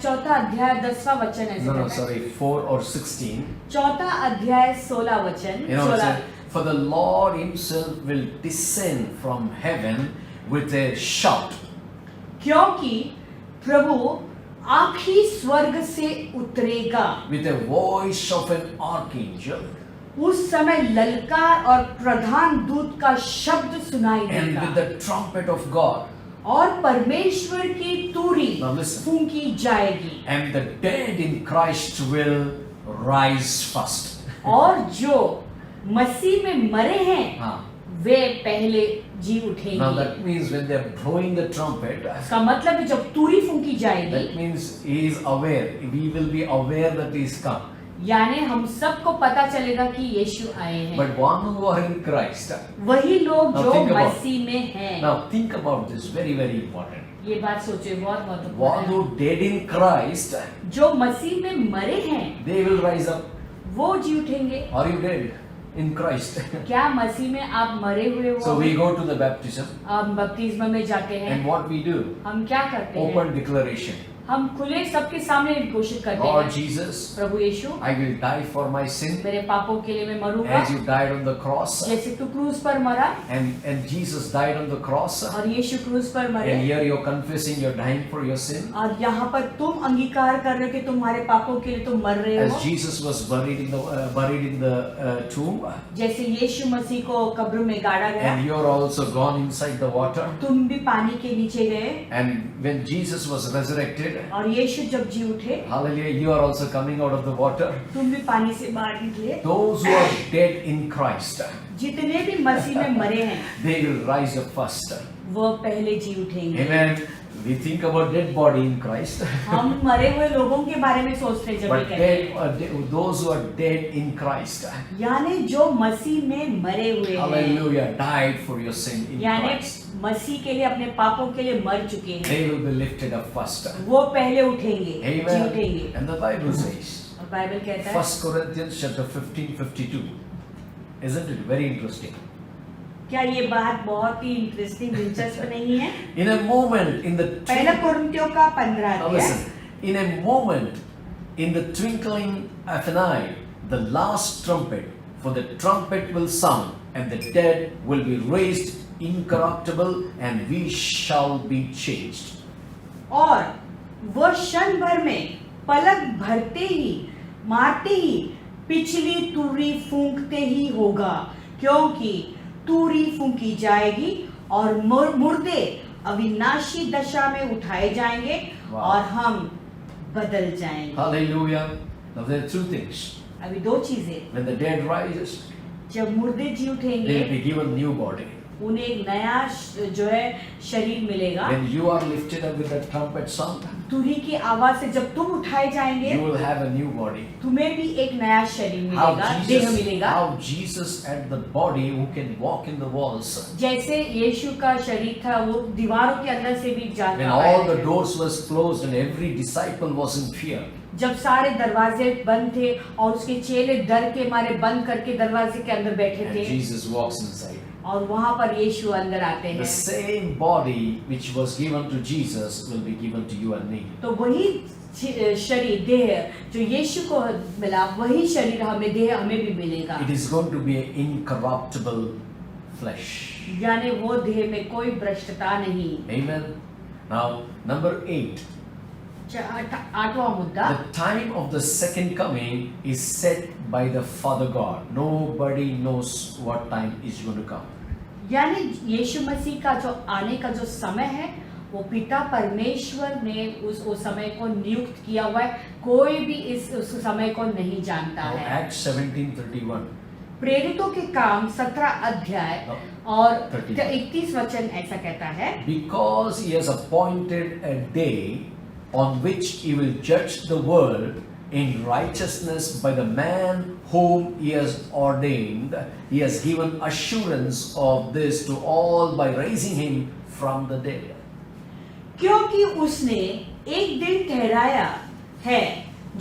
चौथा अध्याय 10वां वचन ऐसे No, कहता है। sorry, 4 or 16. चौथा अध्याय 16 वचन। You know, it says, for the Lord Himself will descend from heaven with a shout. क्योंकि प्रभु आप ही स्वर्ग से उतरेगा, With a voice of an archangel उस समय ललकार और प्रधान दूत का शब्द सुनाई and with देगा the trumpet of God. और परमेश्वर की तुरही Now listen. फूंकी जाएगी And the dead in Christ will rise first. और जो मसीह में मरे हैं Ah. वे पहले जी Now उठेंगे। that means when they are blowing the trumpet, इसका मतलब है जब तुरही फूंकी जाएगी that means He is aware. We will be aware that He is come. यानी हम सबको पता चलेगा कि यीशु आए हैं। But one who are in Christ. वही लोग Now जो think about- मसीह में हैं। Now think about this. Very, very important. ये बात सोचिए बहुत One महत्वपूर्ण who है। dead in Christ, जो मसीह में मरे हैं they will rise up. वो जी उठेंगे। Are you dead in Christ? क्या मसीह में आप मरे हुए So हो? we go to the baptism, हम बपतिस्मा में जाते हैं। and what we do? हम क्या करते हैं? Open declaration. हम खुले सबके सामने घोषित करते Lord हैं, Jesus, Prabhu Yeshu I will die for my sin मेरे पापों के लिए मैं मरूंगा, as you died on the cross. जैसे तू क्रूस पर मरा And Jesus died on the cross. और यीशु क्रूस पर मरे। And here you're confessing you're dying for your sin. और यहाँ पर तुम अंगीकार कर रहे हो कि तुम्हारे पापों के लिए तुम मर रहे As हो। Jesus was buried in the tomb, जैसे यीशु मसीह को कब्र में गाड़ा गया, and you're also gone inside the water. तुम भी पानी के नीचे गए And when Jesus was resurrected, और यीशु जब जी उठे hallelujah, you are also coming out of the water. तुम भी पानी से बाहर निकले। Those who are dead in Christ, जितने भी मसीह में मरे हैं they will rise up first. वो पहले जी उठेंगे। Amen. We think about dead body in Christ. हम मरे हुए लोगों के बारे में सोचते हैं जब ये But कहते हैं, those who are dead in Christ, यानी जो मसीह में मरे हुए हैं, hallelujah, died for your sin in यानी Christ. मसीह के लिए अपने पापों के लिए मर चुके हैं, They will be lifted up first. वो पहले उठेंगे, जी Amen. उठेंगे। And the Bible says, और बाइबल कहता है। 1 Corinthians chapter 15:52. Isn't it very interesting? क्या ये बात बहुत ही इंटरेस्टिंग दिलचस्प नहीं है? In a moment, in the पहला कोरिन्थियों का 15 now अध्याय। listen, in a moment, in the twinkling of an eye, the last trumpet, for the trumpet will sound, and the dead will be raised incorruptible, and we shall be changed. और वह क्षण भर में पलक भरते ही मारते ही पिछली तुरी फूंकते ही होगा, क्योंकि तुरी फूंकी जाएगी और मुर्दे अविनाशी दशा में उठाए जाएंगे Wow. और हम बदल जाएंगे। Hallelujah. Now there are two things. अभी दो चीजें, When the dead rises, जब मुर्दे जी they उठेंगे will be given new body. उन्हें एक नया जो है शरीर मिलेगा। When you are lifted up with the trumpet sound, तुरी की आवाज से जब तुम उठाए जाएंगे you will have a new body. तुम्हें भी एक नया शरीर How मिलेगा, देह Jesus, मिलेगा। how Jesus had the body who can walk in the walls. जैसे यीशु का शरीर था, वो दीवारों के अंदर से भी When जाता all the है। doors was closed and every disciple was in fear, जब सारे दरवाजे बंद थे और उसके चेले डर के मारे बंद करके दरवाजे के अंदर बैठे and थे, Jesus walks inside. और वहां पर यीशु अंदर आते The हैं। same body which was given to Jesus will be given to you and me. तो वही शरीर देह जो यीशु को मिला, वही शरीर हमें देह हमें भी मिलेगा। It is going to be an incorruptible flesh. यानी वो देह में कोई भ्रष्टता नहीं। Amen. Now, number 8. आठवां मुद्दा, The time of the second coming is set by the Father God. Nobody knows what time is going to come. यानी यीशु मसीह का जो आने का जो समय है, वो पिता परमेश्वर ने उस समय को नियुक्त किया हुआ है। कोई भी उस समय को नहीं जानता Now, है। Acts 17:31. प्रेरितों के काम 17 अध्याय और 31 वचन ऐसा कहता है, Because he has appointed a day on which he will judge the world in righteousness by the man whom he has ordained, he has given assurance of this to all by raising him from the dead. क्योंकि उसने एक दिन ठहराया है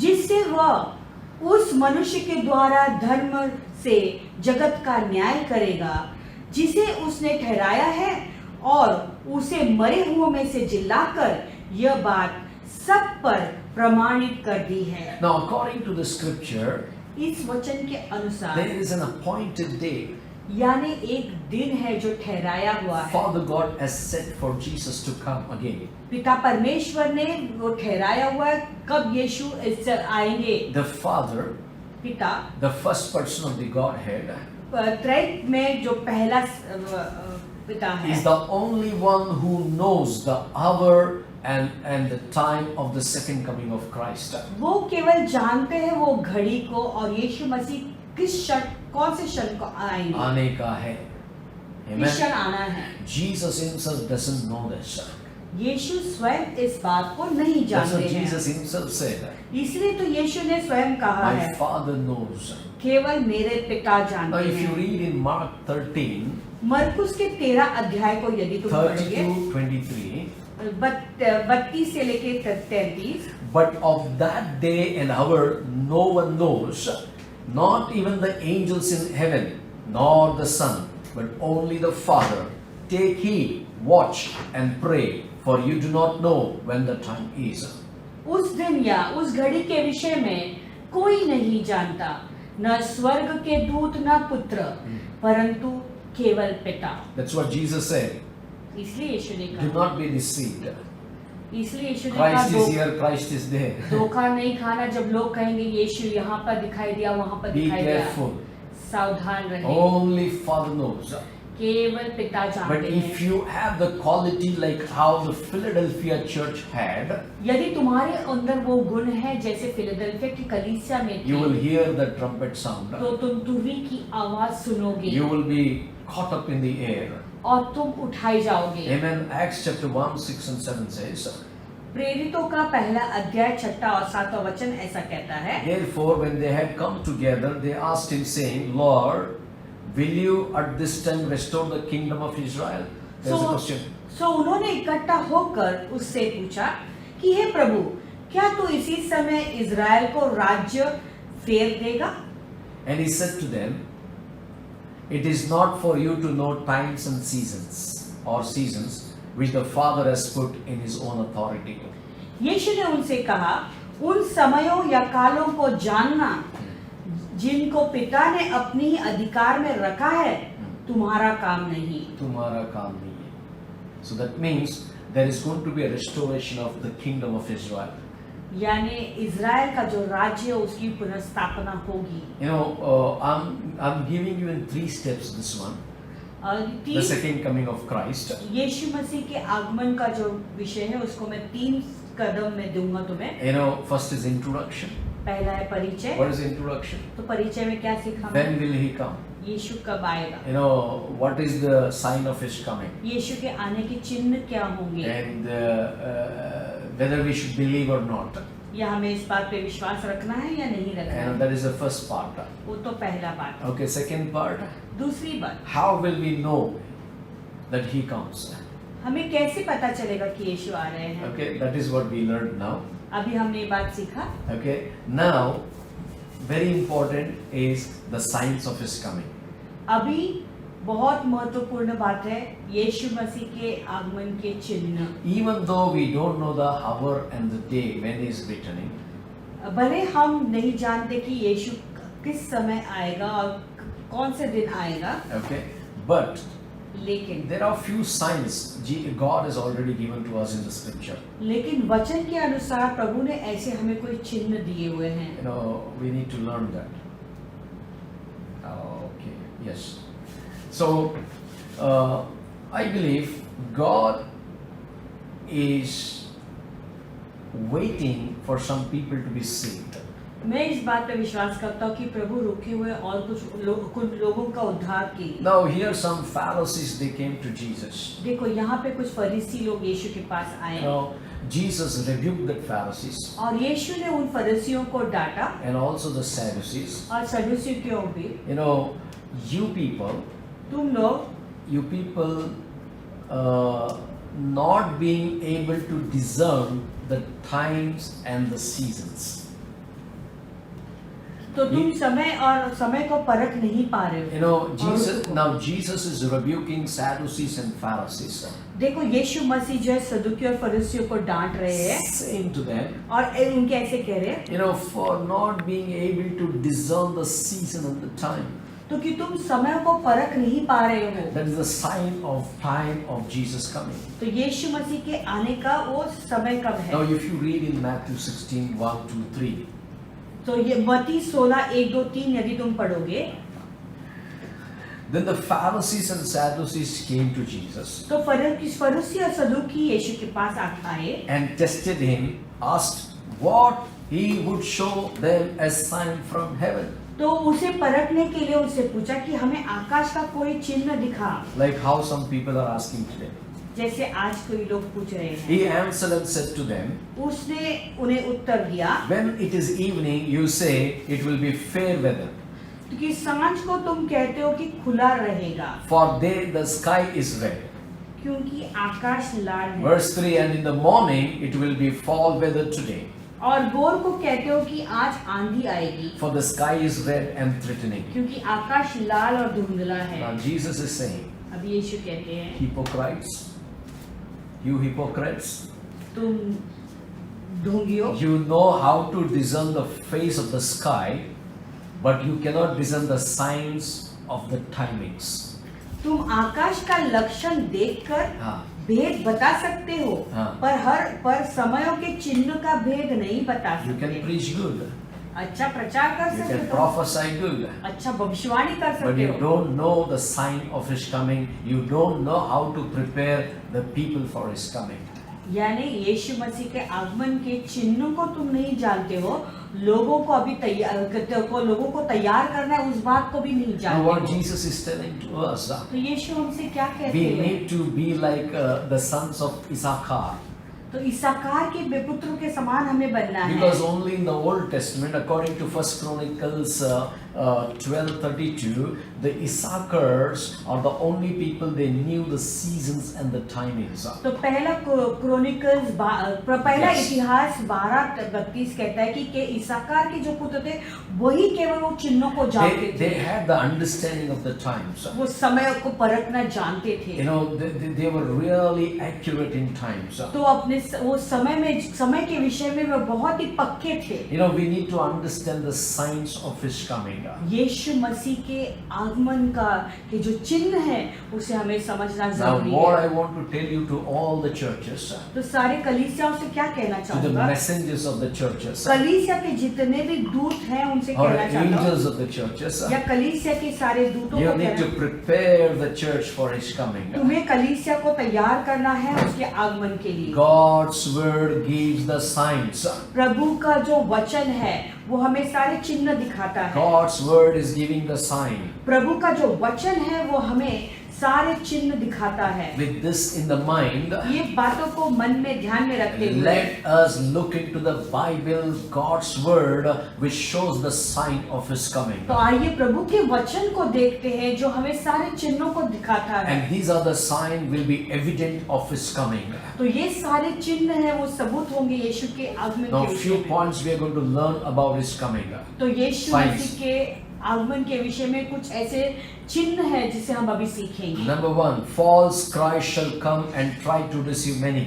जिससे वह उस मनुष्य के द्वारा धर्म से जगत का न्याय करेगा, जिसे उसने ठहराया है, और उसे मरे हुओं में से जिलाकर यह बात सब पर प्रमाणित कर दी है। Now, according to the scripture, इस वचन के अनुसार there is an appointed day. यानी एक दिन है जो ठहराया हुआ है। Father God has set for Jesus to come again. पिता परमेश्वर ने वो ठहराया हुआ है कब यीशु इस आएंगे। The Father, पिता the first person of the Godhead, त्रैक में जो पहला पिता है, is the only one who knows the hour and the time of the second coming of Christ. वो केवल जानते हैं वो घड़ी को और यीशु मसीह किस क्षण, कौन से क्षण को आएंगे, आने का है. किस क्षण Amen. आना है। Jesus himself doesn't know this. यीशु स्वयं इस बात को नहीं That's जानते what हैं। Jesus himself said. इसलिए तो यीशु ने स्वयं कहा My है, Father knows. केवल मेरे पिता Now, जानते if you हैं। read in Mark 13, मरकुस के 13 अध्याय को यदि तुम पढ़ोगे, 32-23, 32 से लेके 33, but of that day and hour no one knows, not even the angels in heaven, nor the Son, but only the Father. Take heed, watch and pray, for you do not know when the time is. उस दिन या उस घड़ी के विषय में कोई नहीं जानता, न स्वर्ग के दूत न पुत्र, परंतु केवल पिता। That's what Jesus said. इसलिए यीशु ने Do कहा, not be deceived. इसलिए यीशु ने कहा, Christ is here, Christ is there. धोखा नहीं खाना। जब लोग कहेंगे यीशु यहाँ पर दिखाई दिया, वहाँ पर Be दिखाई दिया, careful. सावधान रहे। Only Father knows. केवल पिता But जानते if हैं। you have the quality like how the Philadelphia church had, यदि तुम्हारे अंदर वो गुण है जैसे फिलाडेल्फिया की कलीसिया में you will थी, hear the trumpet sound. तो तुम तुरी की आवाज सुनोगे You will be caught up in the air. और तुम उठाई जाओगे। Amen. Acts chapter 1, 6 and 7 says, प्रेरितों का पहला अध्याय 6 और 7 वचन ऐसा कहता है, Therefore, when they had come together, they asked him, saying, Lord, will you at this time restore the kingdom of Israel? There's a question. सो उन्होंने इकट्ठा होकर उससे पूछा कि हे प्रभु, क्या तू इसी समय इज़राइल को राज्य फेर देगा? And he said to them, it is not for you to know times and seasons which the Father has put in his own authority. यीशु ने उनसे कहा, उन समयों या कालों को जानना जिनको पिता ने अपने ही अधिकार में रखा है, तुम्हारा काम नहीं। तुम्हारा काम नहीं है. So that means there is going to be a restoration of the kingdom of Israel. यानी इज़राइल का जो राज्य है उसकी पुनर्स्थापना होगी। You know, I'm giving you in 3 steps this one. The second coming of Christ. यीशु मसीह के आगमन का जो विषय है उसको मैं 3 कदम में दूंगा तुम्हें। You know, first is introduction. पहला है परिचय। What is introduction? तो परिचय में क्या सीखा? When will he come? यीशु कब आएगा? You know, what is the sign of his coming? यीशु के आने के चिन्ह क्या होंगे? And whether we should believe or not. या हमें इस बात पे विश्वास रखना है या नहीं रखना है? And that is the first part. वो तो पहला बात। Okay, second part. दूसरी बात, How will we know that he comes? हमें कैसे पता चलेगा कि यीशु आ रहे हैं? Okay, that is what we learned now. अभी हमने ये बात सीखा। Okay, now very important is the signs of his coming. अभी बहुत महत्वपूर्ण बात है यीशु मसीह के आगमन के चिन्ह। Even though we don't know the hour and the day when he is returning, भले हम नहीं जानते कि यीशु किस समय आएगा और कौन से दिन आएगा, okay, but लेकिन there are few signs God has already given to us in the scripture. लेकिन वचन के अनुसार प्रभु ने ऐसे हमें कोई चिन्ह दिए हुए हैं। You know, we need to learn that. Okay, yes. So, I believe God is waiting for some people to be saved. मैं इस बात पे विश्वास करता हूँ कि प्रभु रुके हुए और कुछ लोगों का उद्धार के लिए। Now here some Pharisees, they came to Jesus. देखो यहाँ पे कुछ फरीसी लोग यीशु के पास आए। You know, Jesus rebuked the Pharisees और यीशु ने उन फरीसियों को डांटा and also the Sadducees. और सदूसियों को भी। You know, you people not being able to discern the times and the seasons. तो तुम समय को परख नहीं पा रहे हो। You know, Jesus is rebuking Sadducees and Pharisees. देखो यीशु मसीह जो है सदूकियों और फरीसियों को डांट रहे हैं, Saying to them, और उनके ऐसे कह रहे हैं, you know, for not being able to discern the season and the time. तो कि तुम समय को परख नहीं पा रहे हो। That is the sign of time of Jesus coming. तो यीशु मसीह के आने का वो समय कब है? Now, if you read in Matthew 16, 1, 2, 3. तो ये मत्ती 16, 1, 2, 3 यदि तुम पढ़ोगे, Then the Pharisees and Sadducees came to Jesus तो फरीसी और सदूकी यीशु के पास आए and tested him, asked what he would show them as sign from heaven. तो उसे परखने के लिए उससे पूछा कि हमें आकाश का कोई चिन्ह दिखा, Like how some people are asking today. जैसे आज कोई लोग पूछ रहे हैं। He answered and said to them, उसने उन्हें उत्तर दिया, when it is evening, you say it will be fair weather. कि सांझ को तुम कहते हो कि खुला रहेगा, For there the sky is red. क्योंकि आकाश लाल है। Verse 3, and in the morning it will be fall weather today. और भोर को कहते हो कि आज आंधी आएगी, For the sky is red and threatening. क्योंकि आकाश लाल और धुंधला है। Now Jesus is saying, अब यीशु कहते हैं, hypocrites, you hypocrites, तुम ढोंगियो, you know how to discern the face of the sky, but you cannot discern the signs of the timings. तुम आकाश का लक्षण देखकर हाँ. भेद बता सकते हो, हाँ. पर समयों के चिन्ह का भेद नहीं बता You can सकते। preach good, अच्छा प्रचार कर you सकते can हो, prophesy good, अच्छा भविष्यवाणी कर but सकते you हो, don't know the sign of his coming. You don't know how to prepare the people for his coming. यानी यीशु मसीह के आगमन के चिन्हों को तुम नहीं जानते हो, लोगों को अभी लोगों को तैयार करना है उस बात को भी नहीं Now जानते what हो। Jesus is telling to us, तो यीशु हमसे क्या कहते we हैं? need to be like the sons of Issachar. तो इसाकार के पुत्रों के समान हमें बनना है। Because only in the Old Testament, according to 1 Chronicles 12:32, the Issachars are the only people they knew the seasons and the timings. तो पहला क्रोनिकल्स पहला Yes. इतिहास 12:32 कहता है कि इसाकार के जो पुत्र थे वही केवल वो चिन्हों को जानते They थे, had the understanding of the times. वो समय को परखना जानते थे। You know, they were really accurate in times. तो अपने वो समय के विषय में वो बहुत ही पक्के थे। You know, we need to understand the signs of His coming. यीशु मसीह के आगमन का के जो चिन्ह है उसे हमें समझना Now, जरूरी what है। I want to tell you to all the churches, तो सारे कलीसियाओं से क्या कहना to the चाहूँगा? messengers of the churches, कलीसिया के जितने भी दूत हैं उनसे or कहना चाहता हूँ, angels of the churches, या कलीसिया के सारे दूतों you को need to कहना, prepare the church for His coming. तुम्हें कलीसिया को तैयार करना है उसके आगमन के लिए। God's word gives the signs. प्रभु का जो वचन है वो हमें सारे चिन्ह दिखाता है। God's word is giving the sign. प्रभु का जो वचन है वो हमें सारे चिन्ह दिखाता है। With this in the mind, ये बातों को मन में ध्यान में रखते हुए let us look into the Bible, God's word, which shows the sign of His coming. तो आइए प्रभु के वचन को देखते हैं जो हमें सारे चिन्हों को दिखाता है। And these are the signs will be evident of His coming. तो ये सारे चिन्ह हैं वो सबूत होंगे यीशु के आगमन Now, के few विषय में। points we are going to learn about His coming. तो यीशु Signs. मसीह के आगमन के विषय में कुछ ऐसे चिन्ह है जिसे हम अभी सीखेंगे। Number one, false Christ shall come and try to deceive many.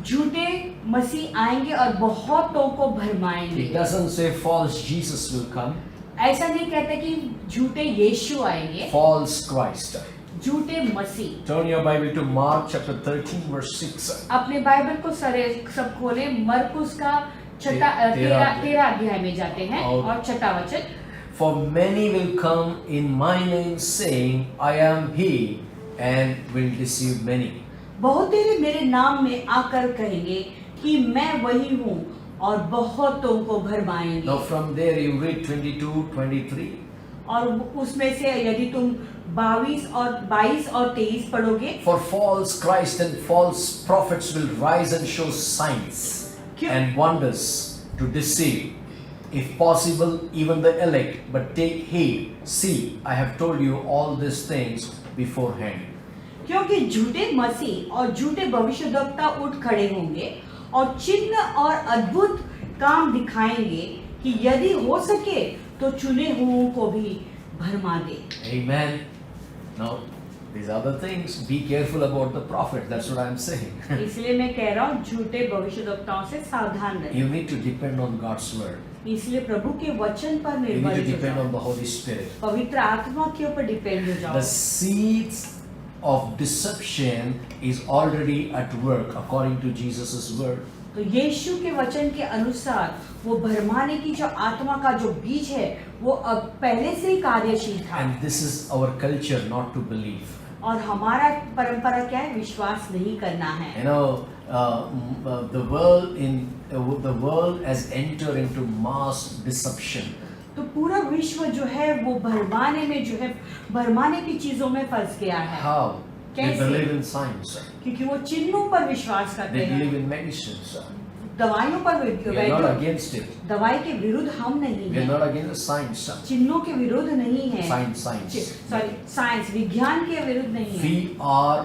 झूठे मसीह आएंगे और बहुतों को It भरमाएंगे। doesn't say false Jesus will come, ऐसा नहीं कहता कि झूठे यीशु आएंगे, false Christ. झूठे मसीह। Turn your Bible to Mark chapter 13 verse 6. अपने बाइबल को सब खोले, मरकुस का तेरह अध्याय में जाते हैं और छठा वचन। For many will come in my name saying, I am he, and will deceive many. बहुत तेरे मेरे नाम में आकर कहेंगे कि मैं वही हूँ और बहुतों को भरमाएंगे। Now from there you read 22, 23. और उसमें से यदि तुम 22 और 23 पढ़ोगे, For false Christ and false prophets will rise and show signs and wonders to deceive, if possible, even the elect. But take heed, see, I have told you all these things beforehand. क्योंकि झूठे मसीह और झूठे भविष्यद्वक्ता उठ खड़े होंगे और चिन्ह और अद्भुत काम दिखाएंगे कि यदि हो सके तो चुने हुओं को भी भरमा दे। Amen. Now, these are the things. Be careful about the prophet. That's what I'm saying. इसलिए मैं कह रहा हूँ झूठे भविष्यद्वक्ताओं से सावधान रहें। You need to depend on God's word. इसलिए प्रभु के वचन पर You need to निर्भर हो depend on जाओ, the Holy Spirit. पवित्र आत्मा के ऊपर डिपेंड हो जाओ। The seeds of deception is already at work according to Jesus' word. तो यीशु के वचन के अनुसार वो भरमाने की जो आत्मा का जो बीज है वो अब पहले से ही कार्यशील था। And this is our culture not to believe. और हमारा परंपरा क्या है? विश्वास नहीं करना है। You know, the world has entered into mass deception. तो पूरा विश्व जो है वो भरमाने में जो है भरमाने की चीजों में फंस गया है। How? They कैसे? believe in science. क्योंकि वो चिन्हों पर विश्वास करते They believe हैं, in medicines. दवाइयों पर We are not against it. दवाई के विरुद्ध हम नहीं We are हैं, not against science. चिन्हों के विरुद्ध नहीं है, Science. सॉरी साइंस विज्ञान के विरुद्ध नहीं है। We are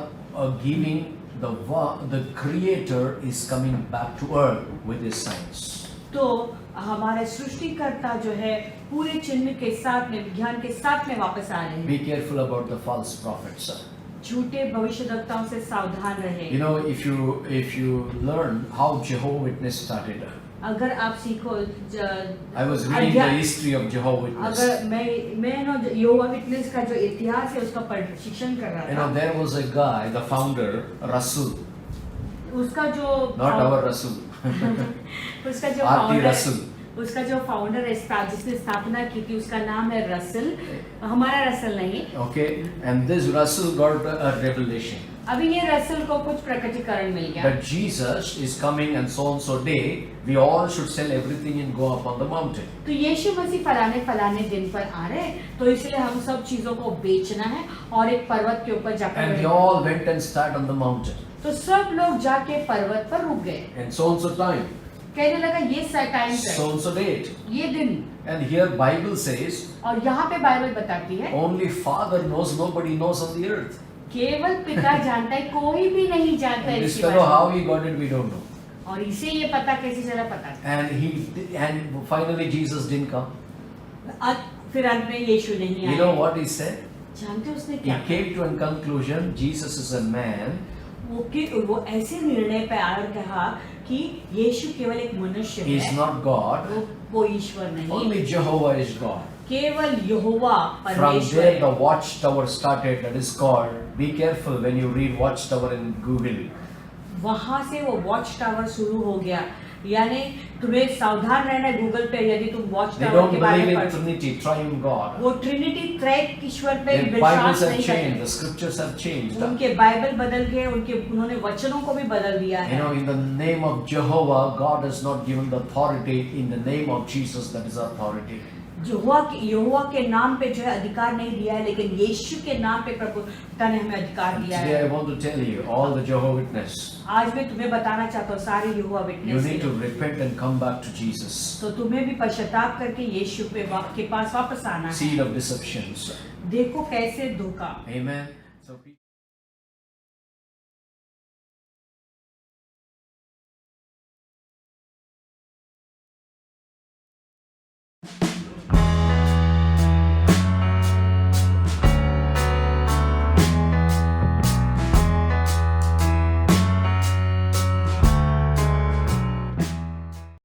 giving the Creator is coming back to earth with His science. तो हमारे सृष्टिकर्ता जो है पूरे चिन्ह के साथ में विज्ञान के साथ में वापस आ रहे हैं। Be careful about the false prophets. झूठे भविष्यद्वक्ताओं से सावधान रहे। You know, if you learn how Jehovah's Witness started. अगर आप सीखो I was reading the history of Jehovah's Witness. अगर मैं ना यहोवा विटनेस का जो इतिहास है उसका शिक्षण कर रहा You know, था। there was a guy, the founder, Rasul, उसका जो not our Rasul. उसका जो R.T. Founder Russell. उसका जो फाउंडर है जिसने स्थापना की थी उसका नाम है रसल, हमारा रसल नहीं। Okay, and this Rasul got a revelation अभी ये रसल को कुछ प्रकटीकरण मिल गया that Jesus is coming and so day we all should sell everything and go up on the mountain. तो यीशु मसीह फलाने दिन पर आ रहे हैं तो इसलिए हम सब चीजों को बेचना है और एक पर्वत के ऊपर जाकर And they रहना। all went and sat on the mountain. तो सब लोग जाके पर्वत पर रुक गए And so time कहने लगा ये टाइम है, so and so date. ये दिन। And here Bible says और यहाँ पे बाइबल बताती है only Father knows, nobody knows on the earth. केवल पिता जानता है, कोई भी नहीं जानता And this इसके fellow, बारे how में। he got it, we don't know. और इसे ये पता कैसे चला, पता And finally Jesus didn't come. फिर अंत में यीशु नहीं You know आया। what he said? जानते हो उसने He क्या came to a conclusion, Jesus is a man, वो ऐसे निर्णय पे आकर कहा कि यीशु केवल एक मनुष्य he is है, not God. वो ईश्वर नहीं, Only Jehovah is God. केवल यहोवा From परमेश्वर there है। the watchtower started, that is called, be careful when you read watchtower in Google. वहां से वो वॉच टावर शुरू हो गया, यानी तुम्हें सावधान रहना है गूगल पे, यदि तुम वॉच They टावर don't के बारे believe में in पढ़, Trinity, triune God. वो ट्रिनिटी त्रैक ईश्वर पे Their विश्वास Bibles have नहीं changed, करते। the scriptures have changed. उनके बाइबल बदल गए, उन्होंने वचनों को भी बदल दिया You है। know, in the name of Jehovah, God has not given the authority. In the name of Jesus, that is authority. यहोवा के नाम पे जो है अधिकार नहीं दिया है, लेकिन यीशु के नाम पे प्रभु पिता ने हमें अधिकार And दिया today I है। want to tell you, all the Jehovah Witness, आज मैं तुम्हें बताना चाहता हूँ सारे यहोवा you witness need to repent and come back to Jesus. तो तुम्हें भी पश्चाताप करके यीशु के पास वापस आना है। Seed of deceptions. देखो कैसे धोखा। Amen. So.